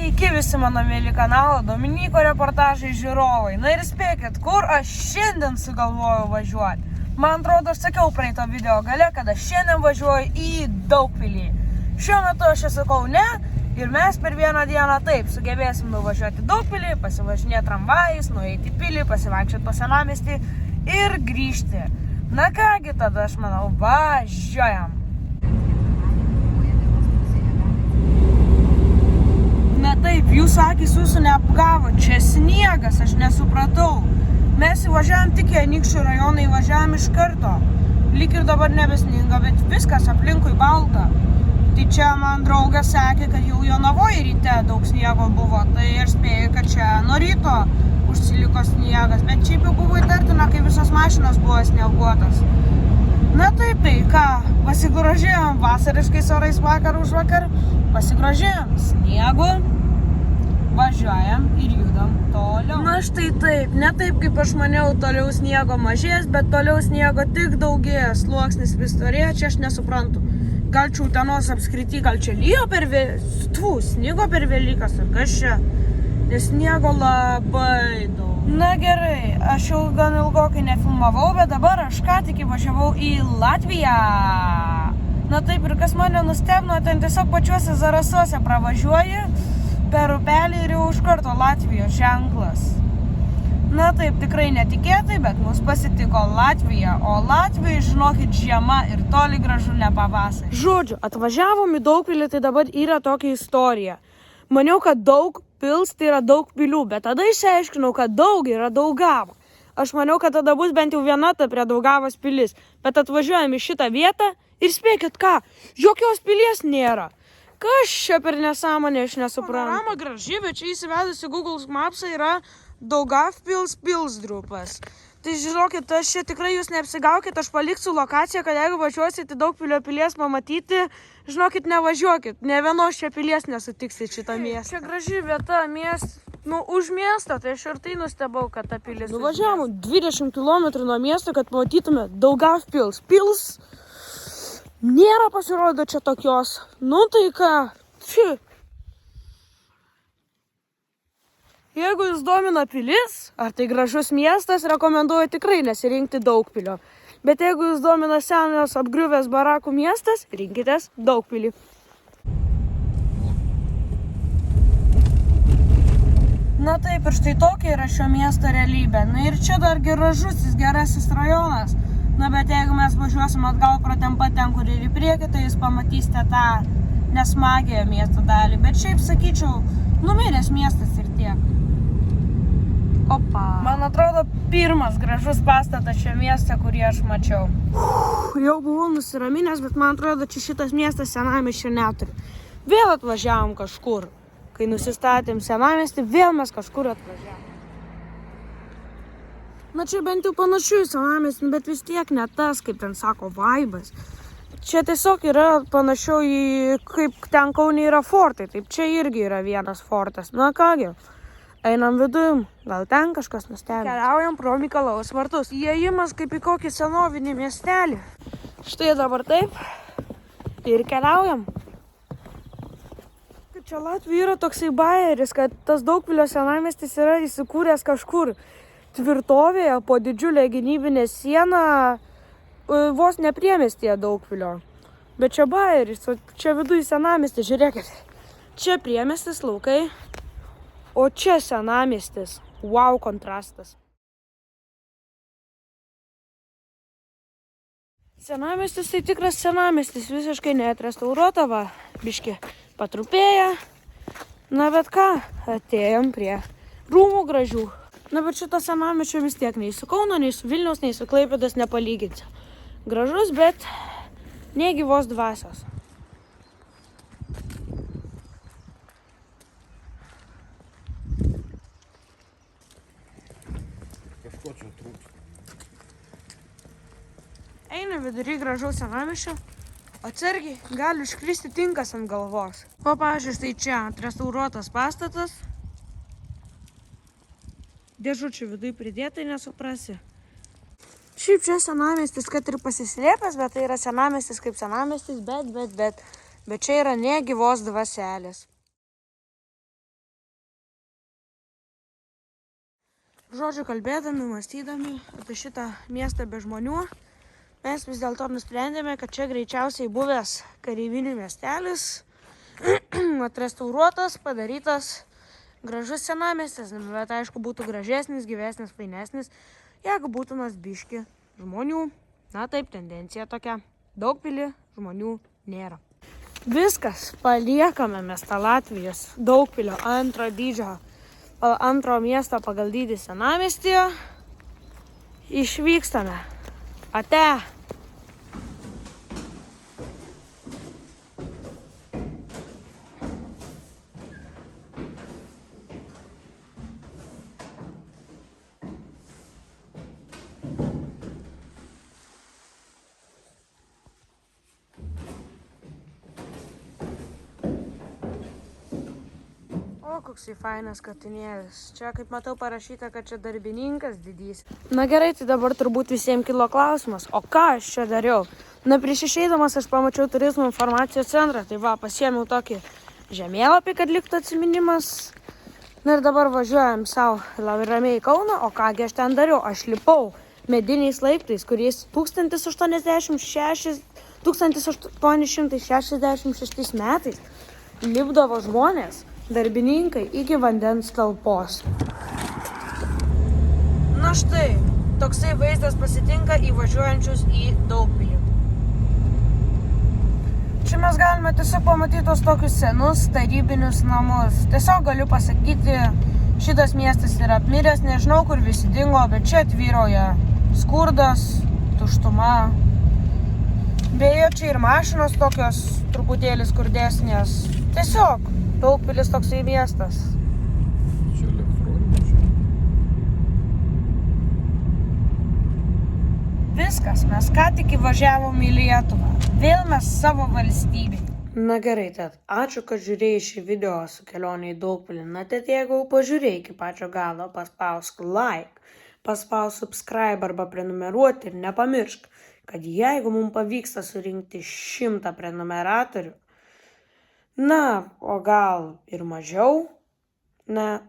Sveiki visi mano mėly kanalo Dominyko reportažai žiūrovai. Na ir spėkit, kur aš šiandien sugalvojau važiuoti. Man atrodo, aš sakiau praeito video gale, kad aš šiandien važiuoju į Daugpilį. Šiuo metu aš esu Kaune ir mes per vieną dieną taip sugebėsim nuvažiuoti Daugpilį, pasivažinėti tramvajais, nueiti į pilį, pasivaikščioti po senamiestį ir grįžti. Na kągi, tada aš manau, važiuojam. Na taip, jūs akys jūsų neapgavo, čia sniegas, aš nesupratau. Mes įvažiavam tik į Anykščių rajoną, įvažiavam iš karto. Lyg ir dabar nebesninga, bet viskas aplinkui balta. Tai čia man draugas sakė, kad jau Jonavoje ryte daug sniego buvo, tai aš spėjau, kad čia nuo ryto užsiliko sniegas, bet šiaip jau buvo įtartina, kai visos mašinos buvo snieguotas. Na taip, tai ką, pasigrožėjom vasariškais orais vakar už vakar, pasigrožėjom sniegu, važiuojam ir judam toliau. Na štai taip, ne taip kaip aš maniau, toliau sniego mažės, bet toliau sniego tik daugėja, sluoksnis vis storėja, čia aš nesuprantu. Gal čia Utenos apskrity, gal čia lyjo per sniego per Velykas, ar kas čia, nes sniego labai daug. Na gerai, aš jau gan ilgokai nefilmavau, bet dabar aš ką tik įvažiavau į Latviją. Na taip, ir kas mane nustebino, ten tiesiog pačiuose Zarasuose pravažiuoji per upelį ir jau iš karto Latvijos ženklas. Na taip, tikrai netikėtai, bet mus pasitiko Latvija, o Latvijai, žinokit, žiema ir toli gražu ne pavasarį. Žodžiu, atvažiavom į Daugpilį, tai dabar yra tokia istorija. Maniau, kad Daugpils tai yra daug pilių, bet tada išsiaiškinau, kad daug yra Daugava. Aš maniau, kad tada bus bent jau viena ta prie Daugavos pilis, bet atvažiuojam į šitą vietą ir spėkit ką, jokios pilies nėra. Kas čia per nesąmonė, aš nesuprantu. Panorama graži, bet čia įsivedus į Google Maps yra Daugavpils Pilsdrupas. Tai žinokit, aš čia tikrai jūs neapsigaukit, aš paliksiu lokaciją, kad jeigu važiuosit į Daugpilio pilies pamatyti, žinokit, nevažiuokit, ne vienos čia pilies nesutiksit šitą miestą. Čia graži vieta, už miestą, tai aš ir tai nustebau, kad ta pilis. Nuvažiavom 20 km nuo miesto, kad pamatytume Daugavpils. Pils nėra, pasirodo, čia tokios. Nu tai ką, Jeigu jūs domina pilis, ar tai gražus miestas, rekomenduoju tikrai nesirinkti Daugpilio. Bet jeigu jūs domina senas apgriuvęs barakų miestas, rinkitės Daugpilį. Na taip, ir štai tokia yra šio miesto realybė. Na ir čia dar gražusis, gerasis rajonas. Na bet jeigu mes važiuosim atgal pro ten pat ten, kur ir į priekį, tai jūs pamatysite tą nesmagę miesto dalį. Bet šiaip sakyčiau, numiręs miestas ir tiek. Opa. Man atrodo, pirmas gražus pastatas šio mieste, kurį aš mačiau. Jau buvau nusiraminęs, bet man atrodo, čia šitas miestas senamiesčio neturi. Vėl atvažiavom kažkur. Kai nusistatėm senamiestį, vėl mes kažkur atvažiavom. Na čia bent jau panašių į senamiestį, bet vis tiek ne tas, kaip ten sako, vaibas. Čia tiesiog yra panašiau į, kaip ten Kaune yra fortai. Taip čia irgi yra vienas fortas. Na kągi. Einam vidum, gal ten kažkas nustebins. Keliaujam pro Mikalojaus vartus. Įėjimas kaip į kokį senovinį miestelį. Štai dabar taip. Ir keliaujam. Čia Latvija yra toksai bajeris, kad tas Daugpilio senamiestis yra įsikūręs kažkur tvirtovėje po didžiulę gynybinę sieną, vos ne priemiestyje Daugpilio. Bet čia bajeris, čia viduj senamiestis, žiūrėkit. Čia priemiestis, laukai. O čia senamiestis. Wow, kontrastas. Senamiestis tai tikras senamiestis, visiškai neatrestauruota, va, biški patrupėja. Na bet ką, atėjom prie rūmų gražių. Na bet šito senamiesčio vis tiek nei su Kauno, nei su Vilniaus, nei su Klaipėdos nepalyginsiu. Gražus, bet negyvos dvasios. Eina vidury gražaus senamiesčio, atsargiai gali iškristi tinkas ant galvos. O pavyzdžiui, štai čia atrestauruotas pastatas. Dėžučių viduj pridėtai nesuprasi. Šiaip čia senamiestis, kad ir pasislėpęs, bet tai yra senamiestis kaip senamiestis, bet čia yra negyvos dvaselės. Žodžiu, kalbėdami, mąstydami apie šitą miestą be žmonių, mes vis dėlto nusprendėme, kad čia greičiausiai buvęs kareivinių miestelis, atrestauruotas, padarytas gražus senamiestis, bet aišku būtų gražesnis, gyvesnis, fainesnis, jeigu būtų nors biški žmonių. Na taip, tendencija tokia. Daugpilį žmonių nėra. Viskas, paliekame mes tą Latvijos Daugpilio antro miesto pagal dydį senamiestyje. Išvykstame. Ate. O, koksai fainas katinėlis. Čia, kaip matau, parašyta, kad čia darbininkas didys. Na gerai, tai dabar turbūt visiems kilo klausimas, o ką aš čia dariau? Na, prieš išeidamas aš pamačiau turizmo informacijos centrą, tai va, pasiėmiau tokį žemėlapį, kad liktų atsiminimas. Na ir dabar važiuojam savo ramiai į Kauną, o kągi aš ten dariau? Aš lipau mediniais laiptais, kuriais 1866 metais lipdavo žmonės, darbininkai iki vandens talpos. Na štai, toksai vaizdas pasitinka įvažiuojančius į Daugpilį. Čia mes galime tiesiog pamatyti tos tokius senus tarybinius namus. Tiesiog galiu pasakyti, šitas miestas yra apmiręs, nežinau kur visi dingo, bet čia atvyrauja skurdas, tuštuma. Beje, čia ir mašinos tokios truputėlį skurdesnės. Tiesiog Daugpilis toksai miestas. Čia elektroninė čia. Viskas, mes ką tik įvažiavom į Lietuvą. Vėl mes savo valstybėj. Na gerai, tad ačiū, kad žiūrėjai šį video su kelionė į Daugpilį. Na tad jeigu pažiūrėjai iki pačio galo, paspausk like, paspausk subscribe arba prenumeruoti ir nepamiršk, kad jeigu mums pavyksta surinkti 100 prenumeratorių, na, o gal ir mažiau, na,